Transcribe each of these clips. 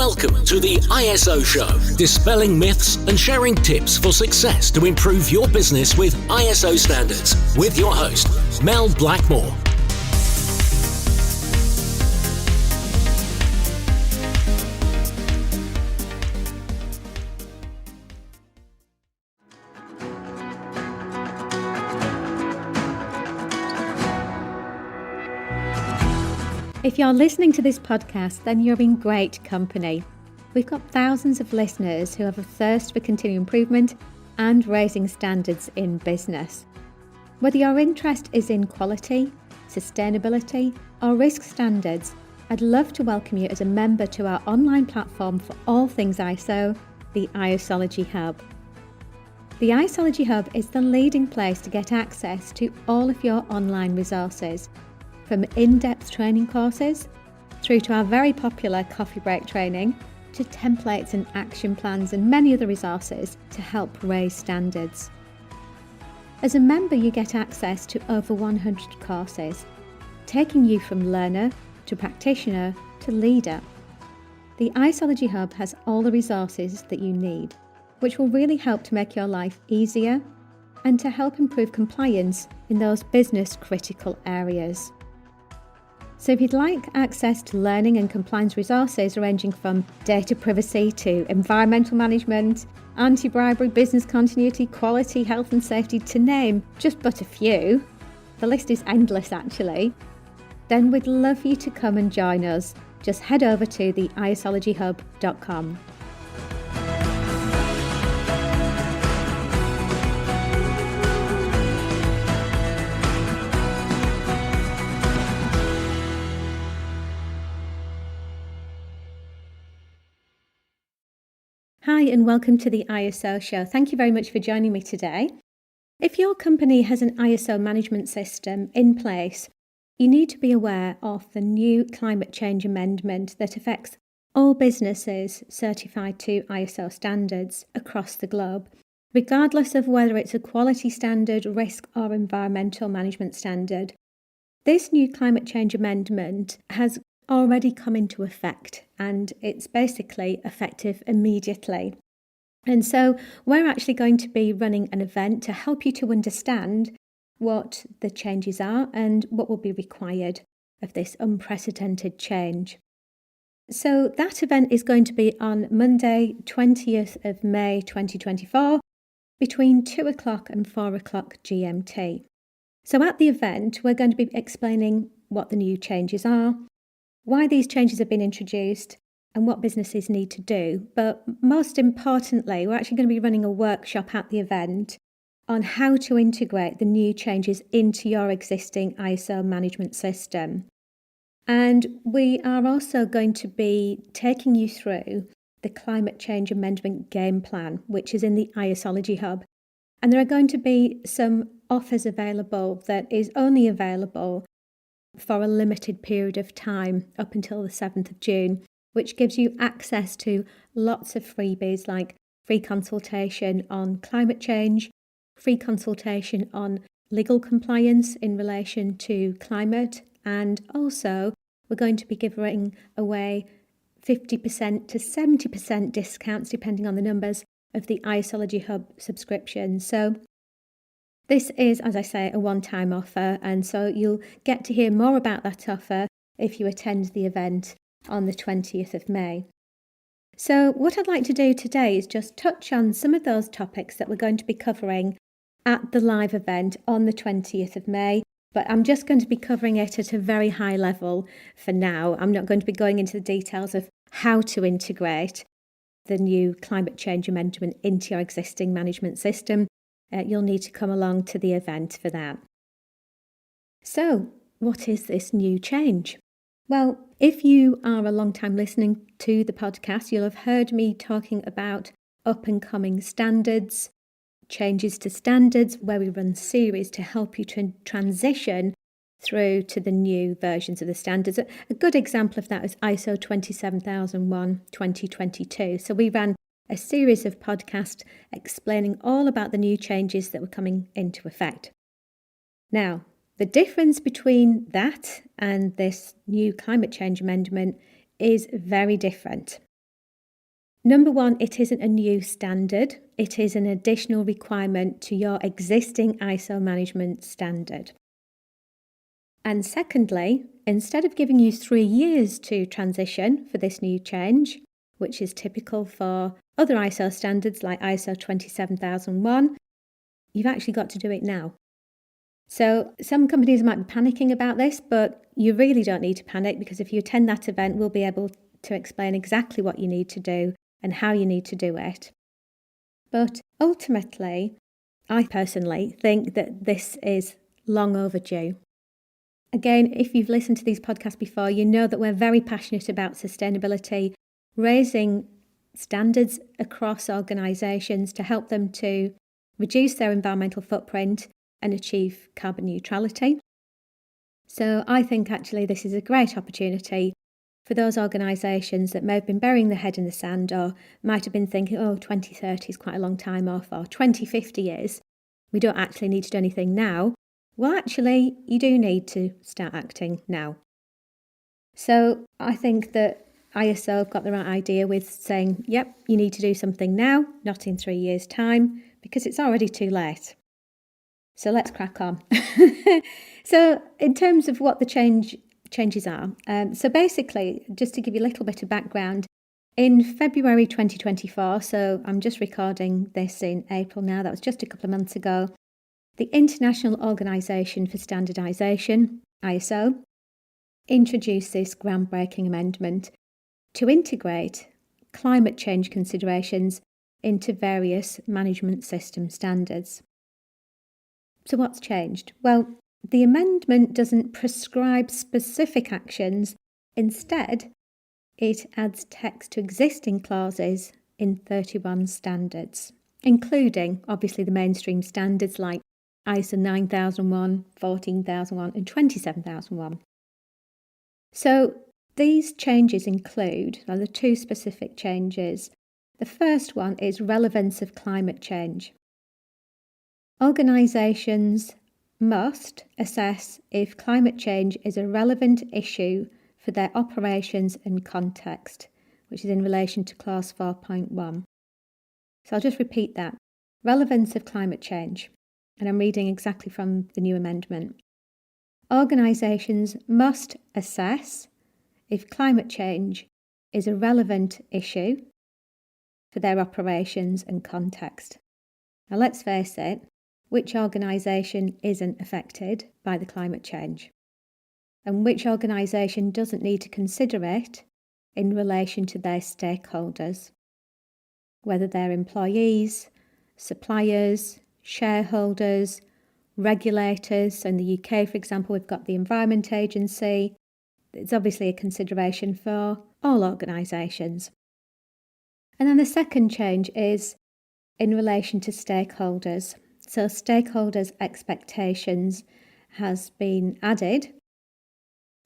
Welcome to the ISO Show, dispelling myths and sharing tips for success to improve your business with ISO standards, with your host, Mel Blackmore. If you're listening to this podcast, then you're in great company. We've got thousands of listeners who have a thirst for continuous improvement and raising standards in business. Whether your interest is in quality, sustainability, or risk standards, I'd love to welcome you as a member to our online platform for all things ISO, the ISology Hub. The ISology Hub is the leading place to get access to all of your online resources, from in-depth training courses through to our very popular coffee break training, to templates and action plans and many other resources to help raise standards. As a member, you get access to over 100 courses, taking you from learner to practitioner to leader. The ISology Hub has all the resources that you need, which will really help to make your life easier and to help improve compliance in those business critical areas. So if you'd like access to learning and compliance resources ranging from data privacy to environmental management, anti-bribery, business continuity, quality, health and safety, to name just but a few, the list is endless actually, then we'd love you to come and join us. Just head over to the isologyhub.com. Hi and welcome to the ISO Show. Thank you very much for joining me today. If your company has an ISO management system in place, you need to be aware of the new climate change amendment that affects all businesses certified to ISO standards across the globe, regardless of whether it's a quality standard, risk or environmental management standard. This new climate change amendment has already come into effect and it's basically effective immediately. And so we're actually going to be running an event to help you to understand what the changes are and what will be required of this unprecedented change. So that event is going to be on Monday, 20th of May 2024, between 2 o'clock and 4 o'clock GMT. So at the event, we're going to be explaining what the new changes are, why these changes have been introduced and what businesses need to do. But most importantly, we're actually going to be running a workshop at the event on how to integrate the new changes into your existing ISO management system. And we are also going to be taking you through the Climate Change Amendment Game Plan, which is in the ISology Hub. And there are going to be some offers available that is only available for a limited period of time up until the 7th of June, which gives you access to lots of freebies like free consultation on climate change, free consultation on legal compliance in relation to climate, and also we're going to be giving away 50% to 70% discounts, depending on the numbers, of the ISology Hub subscription. So this is, as I say, a one-time offer, and so you'll get to hear more about that offer if you attend the event on the 20th of May. So what I'd like to do today is just touch on some of those topics that we're going to be covering at the live event on the 20th of May, but I'm just going to be covering it at a very high level for now. I'm not going to be going into the details of how to integrate the new climate change amendment into your existing management system. You'll need to come along to the event for that. So, what is this new change? Well, if you are a long time listening to the podcast, you'll have heard me talking about up and coming standards, changes to standards, where we run series to help you to transition through to the new versions of the standards. A good example of that is ISO 27001-2022. So we ran a series of podcasts explaining all about the new changes that were coming into effect. Now, the difference between that and this new climate change amendment is very different. Number one, it isn't a new standard. It is an additional requirement to your existing ISO management standard. And secondly, instead of giving you 3 years to transition for this new change, which is typical for other ISO standards like ISO 27001, you've actually got to do it now. So some companies might be panicking about this, but you really don't need to panic, because if you attend that event, we'll be able to explain exactly what you need to do and how you need to do it. But ultimately, I personally think that this is long overdue. Again, if you've listened to these podcasts before, you know that we're very passionate about sustainability, raising standards across organisations to help them to reduce their environmental footprint and achieve carbon neutrality. So I think actually this is a great opportunity for those organisations that may have been burying their head in the sand, or might have been thinking, 2030 is quite a long time off, or 2050 is. We don't actually need to do anything now. Well, actually, you do need to start acting now. So I think that ISO have got the right idea with saying, yep, you need to do something now, not in 3 years' time, because it's already too late. So let's crack on. So in terms of what the changes are, so basically, just to give you a little bit of background, in February 2024, so I'm just recording this in April now, that was just a couple of months ago, the International Organisation for Standardisation, ISO, introduced this groundbreaking amendment to integrate climate change considerations into various management system standards. So what's changed? Well, the amendment doesn't prescribe specific actions. Instead, it adds text to existing clauses in 31 standards, including, obviously, the mainstream standards like ISO 9001, 14001 and 27001. So these changes include, now the two specific changes. The first one is relevance of climate change. Organisations must assess if climate change is a relevant issue for their operations and context, which is in relation to clause 4.1. So I'll just repeat that. Relevance of climate change. And I'm reading exactly from the new amendment. Organisations must assess if climate change is a relevant issue for their operations and context. Now let's face it, which organisation isn't affected by the climate change? And which organisation doesn't need to consider it in relation to their stakeholders, whether they're employees, suppliers, shareholders, regulators. So in the UK, for example, we've got the Environment Agency. It's obviously a consideration for all organisations. And then the second change is in relation to stakeholders. So stakeholders' expectations has been added,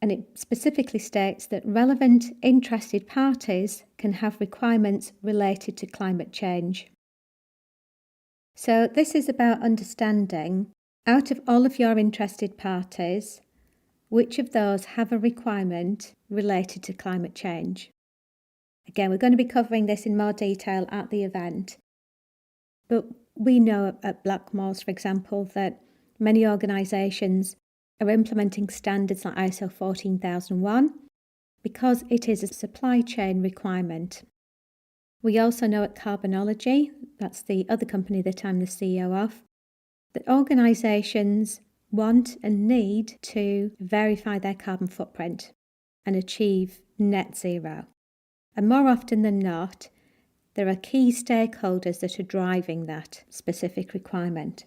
and it specifically states that relevant interested parties can have requirements related to climate change. So this is about understanding, out of all of your interested parties, which of those have a requirement related to climate change. Again, we're going to be covering this in more detail at the event. But we know at Blackmores, for example, that many organisations are implementing standards like ISO 14001 because it is a supply chain requirement. We also know at Carbonology, that's the other company that I'm the CEO of, that organisations want and need to verify their carbon footprint and achieve net zero. And more often than not, there are key stakeholders that are driving that specific requirement.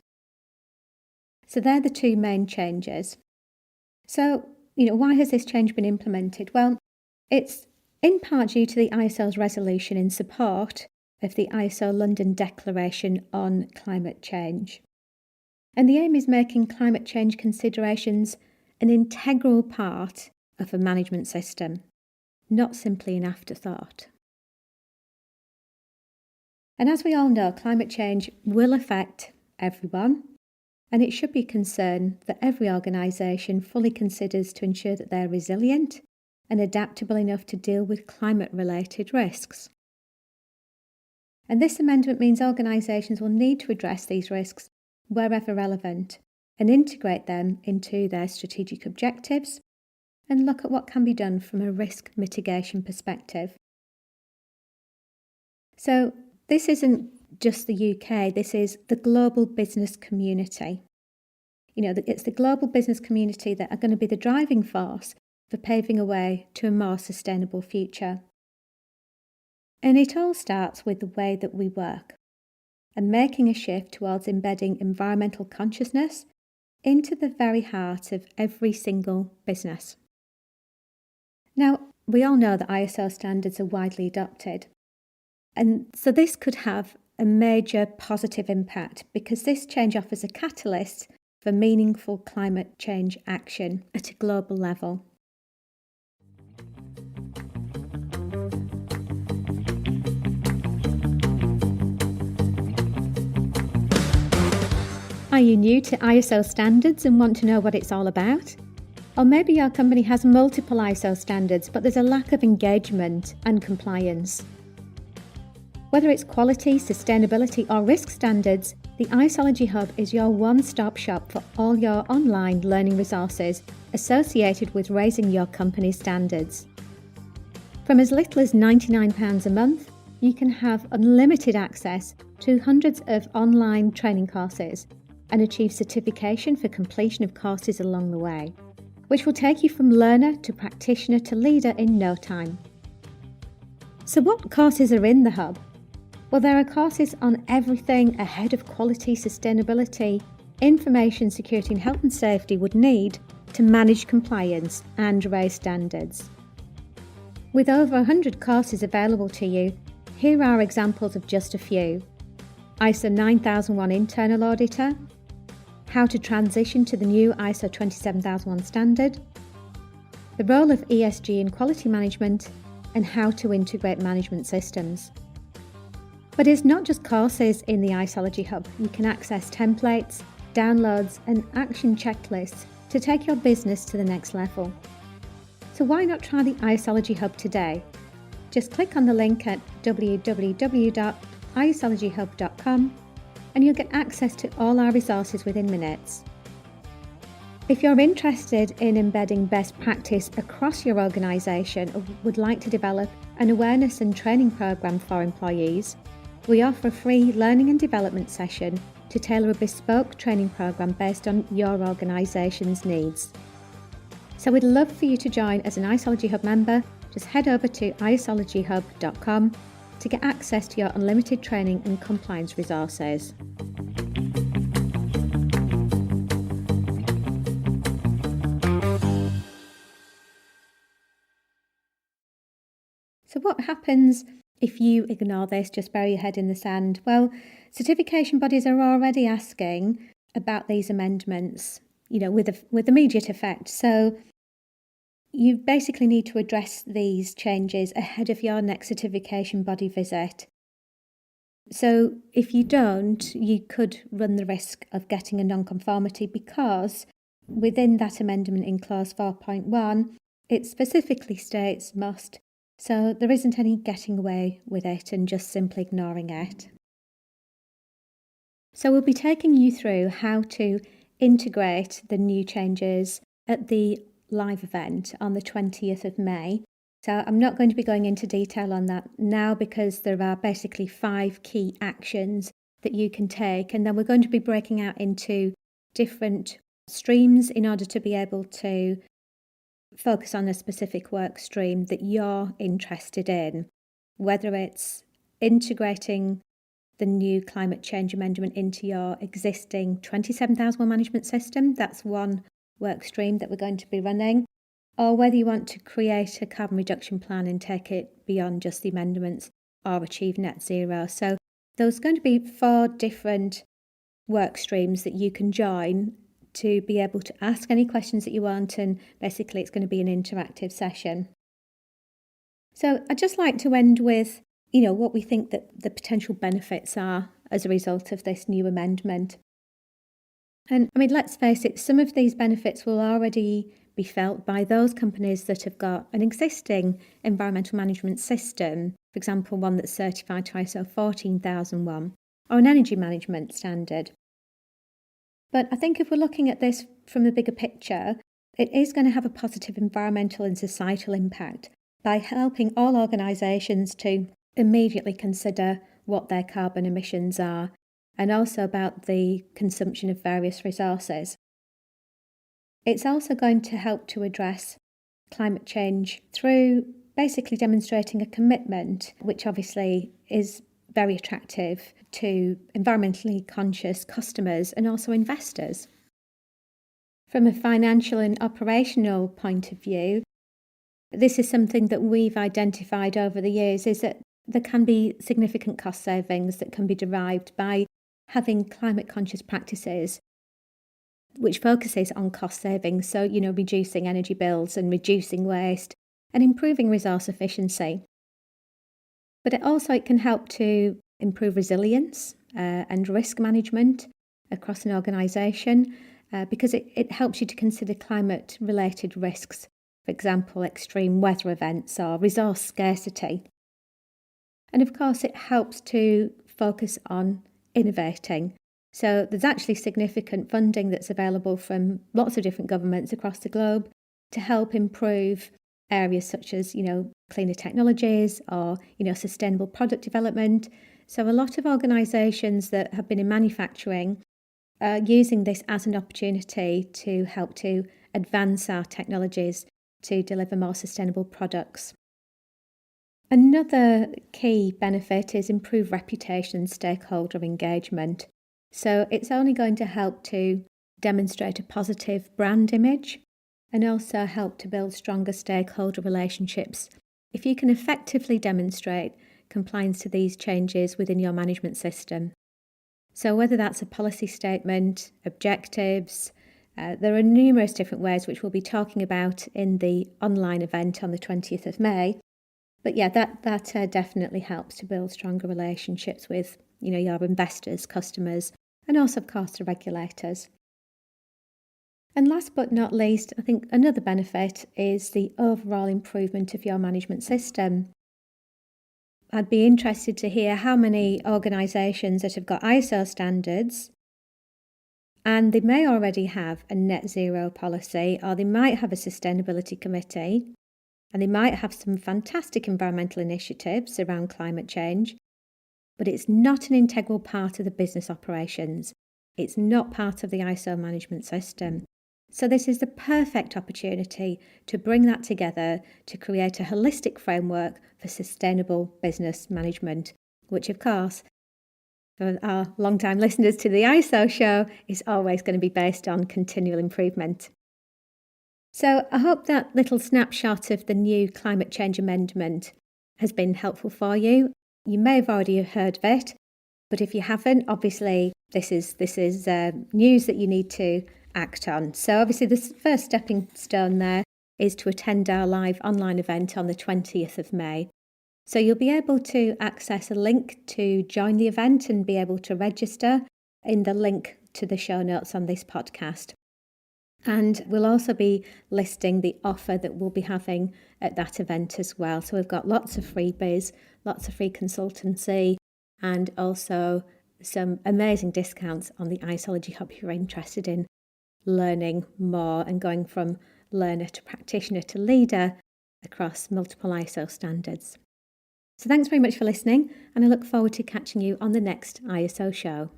So they're the two main changes. So, why has this change been implemented? Well, it's in part due to the ISO's resolution in support of the ISO London Declaration on Climate Change. And the aim is making climate change considerations an integral part of a management system, not simply an afterthought. And as we all know, climate change will affect everyone, and it should be a concern that every organisation fully considers to ensure that they're resilient and adaptable enough to deal with climate-related risks. And this amendment means organisations will need to address these risks wherever relevant and integrate them into their strategic objectives and look at what can be done from a risk mitigation perspective. So this isn't just the UK, this is the global business community. It's the global business community that are going to be the driving force for paving a way to a more sustainable future. And it all starts with the way that we work and making a shift towards embedding environmental consciousness into the very heart of every single business. Now, we all know that ISO standards are widely adopted, and so this could have a major positive impact because this change offers a catalyst for meaningful climate change action at a global level. Are you new to ISO standards and want to know what it's all about? Or maybe your company has multiple ISO standards, but there's a lack of engagement and compliance. Whether it's quality, sustainability or risk standards, the Isology Hub is your one-stop shop for all your online learning resources associated with raising your company's standards. From as little as £99 a month, you can have unlimited access to hundreds of online training courses and achieve certification for completion of courses along the way, which will take you from learner to practitioner to leader in no time. So what courses are in the Hub? Well, there are courses on everything a head of quality, sustainability, information security and health and safety would need to manage compliance and raise standards. With over 100 courses available to you, here are examples of just a few. ISO 9001 Internal Auditor, how to transition to the new ISO 27001 standard, the role of ESG in quality management, and how to integrate management systems. But it's not just courses in the Isology Hub. You can access templates, downloads, and action checklists to take your business to the next level. So why not try the Isology Hub today? Just click on the link at www.isologyhub.com and you'll get access to all our resources within minutes. If you're interested in embedding best practice across your organisation or would like to develop an awareness and training programme for employees, we offer a free learning and development session to tailor a bespoke training programme based on your organisation's needs. So we'd love for you to join as an Isology Hub member. Just head over to isologyhub.com to get access to your unlimited training and compliance resources. So what happens if you ignore this, just bury your head in the sand? Well, certification bodies are already asking about these amendments, with immediate effect. So you basically need to address these changes ahead of your next certification body visit. So if you don't, you could run the risk of getting a non-conformity because within that amendment in clause 4.1, it specifically states must. So there isn't any getting away with it and just simply ignoring it. So we'll be taking you through how to integrate the new changes at the live event on the 20th of May. So I'm not going to be going into detail on that now because there are basically 5 key actions that you can take, and then we're going to be breaking out into different streams in order to be able to focus on a specific work stream that you're interested in, whether it's integrating the new climate change amendment into your existing 27001 management system. That's one work stream that we're going to be running, or whether you want to create a carbon reduction plan and take it beyond just the amendments or achieve net zero. So there's going to be 4 different work streams that you can join to be able to ask any questions that you want, and basically it's going to be an interactive session. So I'd just like to end with, what we think that the potential benefits are as a result of this new amendment. And let's face it, some of these benefits will already be felt by those companies that have got an existing environmental management system. For for example, one that's certified to ISO 14001, or an energy management standard. But I think if we're looking at this from the bigger picture, it is going to have a positive environmental and societal impact by helping all organisations to immediately consider what their carbon emissions are, and also about the consumption of various resources. It's also going to help to address climate change through basically demonstrating a commitment, which obviously is very attractive to environmentally conscious customers and also investors. From a financial and operational point of view, this is something that we've identified over the years, is that there can be significant cost savings that can be derived by having climate conscious practices which focuses on cost savings, so reducing energy bills and reducing waste and improving resource efficiency. But it can help to improve resilience and risk management across an organisation because it helps you to consider climate related risks, for example extreme weather events or resource scarcity. And of course it helps to focus on innovating. So there's actually significant funding that's available from lots of different governments across the globe to help improve areas such as, cleaner technologies or, sustainable product development. So a lot of organisations that have been in manufacturing are using this as an opportunity to help to advance our technologies to deliver more sustainable products. Another key benefit is improved reputation and stakeholder engagement. So it's only going to help to demonstrate a positive brand image and also help to build stronger stakeholder relationships if you can effectively demonstrate compliance to these changes within your management system. So whether that's a policy statement, objectives, there are numerous different ways which we'll be talking about in the online event on the 20th of May. But yeah, that definitely helps to build stronger relationships with, your investors, customers, and also, of course, the regulators. And last but not least, I think another benefit is the overall improvement of your management system. I'd be interested to hear how many organisations that have got ISO standards, and they may already have a net zero policy, or they might have a sustainability committee, and they might have some fantastic environmental initiatives around climate change, but it's not an integral part of the business operations. It's not part of the ISO management system. So this is the perfect opportunity to bring that together to create a holistic framework for sustainable business management, which of course, for our long-time listeners to the ISO show, is always going to be based on continual improvement. So I hope that little snapshot of the new climate change amendment has been helpful for you. You may have already heard of it, but if you haven't, obviously this is news that you need to act on. So obviously the first stepping stone there is to attend our live online event on the 20th of May. So you'll be able to access a link to join the event and be able to register in the link to the show notes on this podcast. And we'll also be listing the offer that we'll be having at that event as well. So we've got lots of freebies, lots of free consultancy, and also some amazing discounts on the ISOlogy Hub if you're interested in learning more and going from learner to practitioner to leader across multiple ISO standards. So thanks very much for listening, and I look forward to catching you on the next ISO show.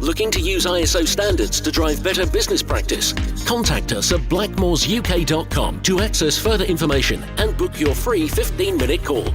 Looking to use ISO standards to drive better business practice? Contact us at blackmoresuk.com to access further information and book your free 15-minute call.